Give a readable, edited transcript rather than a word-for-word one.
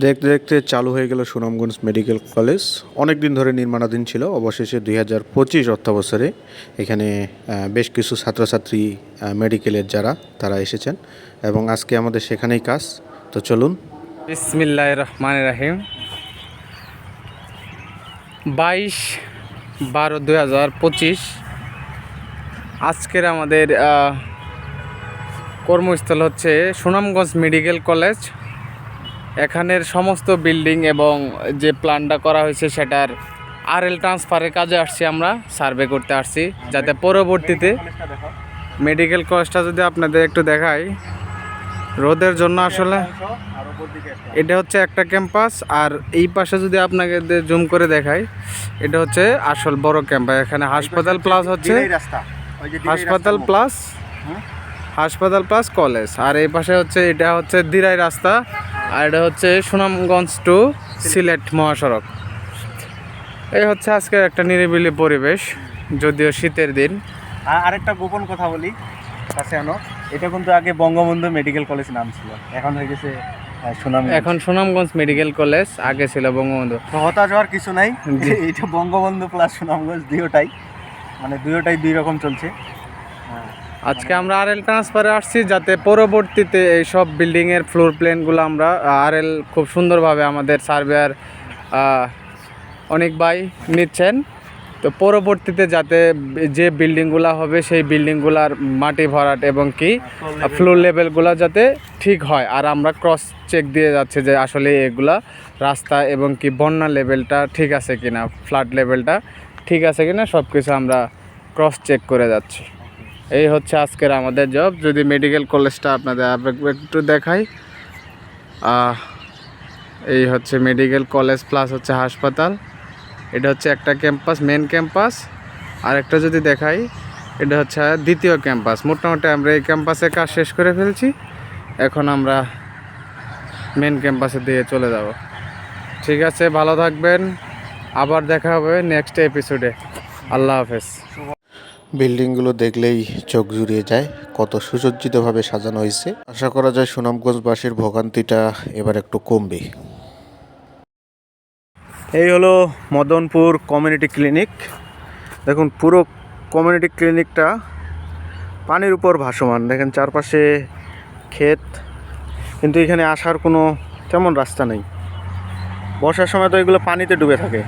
দেখতে দেখতে চালু হয়ে গেল সুনামগঞ্জ মেডিকেল কলেজ। অনেক দিন ধরে নির্মাণাধীন ছিল, অবশেষে 2025 অর্থবছরে এখানে বেশ কিছু ছাত্রছাত্রী মেডিকেলের যারা তারা এসেছেন এবং আজকে আমাদের সেখানেই কাজ। তো চলুন। বিসমিল্লাহির রহমানির রহিম। 22/12/2025 আজকের আমাদের কর্মস্থল হচ্ছে সুনামগঞ্জ মেডিকেল কলেজ। এখানের সমস্ত বিল্ডিং এবং যে প্ল্যানটা করা হয়েছে সেটার আরএল ট্রান্সফারের কাজে আসছি, আমরা সার্ভে করতে আসছি, যাতে পরবর্তীতে মেডিকেল কলেজটা যদি আপনাদের একটু দেখাই রোদের জন্য। আসলে এটা হচ্ছে একটা ক্যাম্পাস, আর এই পাশে যদি আপনাকে জুম করে দেখাই এটা হচ্ছে আসল বড় ক্যাম্পাস। এখানে হাসপাতাল প্লাস হচ্ছে হাসপাতাল প্লাস কলেজ, আর এই পাশে হচ্ছে এটা হচ্ছে দিরাই রাস্তা, আর এটা হচ্ছে সুনামগঞ্জ টু সিলেট মহাসড়ক। এই হচ্ছে আজকের একটা নিরিবিলি পরিবেশ, যদিও শীতের দিন। আরেকটা গোপন কথা বলি কাছে আনো, এটা কিন্তু আগে বঙ্গবন্ধু মেডিকেল কলেজ নাম ছিল, এখন হয়ে গেছে এখন সুনামগঞ্জ মেডিকেল কলেজ, আগে ছিল বঙ্গবন্ধু। হতাশ হওয়ার কিছু নাই, এটা বঙ্গবন্ধু প্লাস সুনামগঞ্জ দুটোটাই, মানে দুটোটাই দুই রকম চলছে। আজকে আমরা আরএল ট্রান্সফারে আসছি, যাতে পরবর্তীতে এই সব বিল্ডিংয়ের ফ্লোর প্ল্যানগুলো আমরা আরএল খুব সুন্দরভাবে আমাদের সার্ভেয়ার অনেক ভাই নিচ্ছেন। তো পরবর্তীতে যাতে যে বিল্ডিংগুলো হবে সেই বিল্ডিংগুলার মাটি ভরাট এবং কি ফ্লোর লেভেলগুলো যাতে ঠিক হয়, আর আমরা ক্রস চেক দিয়ে যাচ্ছে যে আসলে এগুলা রাস্তা এবং কি বন্যা লেভেলটা ঠিক আছে কিনা, ফ্লাড লেভেলটা ঠিক আছে কিনা, সব কিছু আমরা ক্রস চেক করে যাচ্ছি। এই হচ্ছে আজকের আমাদের জব। যদি মেডিকেল কলেজটা আপনাদের একটু দেখাই, এই হচ্ছে মেডিকেল কলেজ প্লাস হচ্ছে হাসপাতাল। এটা হচ্ছে একটা ক্যাম্পাস, মেন ক্যাম্পাস। আর একটা যদি দেখাই এটা হচ্ছে দ্বিতীয় ক্যাম্পাস। মোটামুটি আমরা এই ক্যাম্পাসে কাজ শেষ করে ফেলছি, এখন আমরা মেন ক্যাম্পাসের দিকে চলে যাব। ঠিক আছে, ভালো থাকবেন, আবার দেখা হবে নেক্সট এপিসোডে। আল্লাহ হাফেজ। বিল্ডিংগুলো দেখলেই চোখ জুড়িয়ে যায়, কত সুসজ্জিতভাবে সাজানো হয়েছে। আশা করা যায় সুনামগঞ্জবাসীর ভোগান্তিটা এবার একটু কমবে। এই হলো মদনপুর কমিউনিটি ক্লিনিক। দেখুন, পুরো কমিউনিটি ক্লিনিকটা পানির উপর ভাসমান। দেখেন চারপাশে ক্ষেত, কিন্তু এখানে আসার কোনো তেমন রাস্তা নেই। বর্ষার সময় তো এগুলো পানিতে ডুবে থাকে।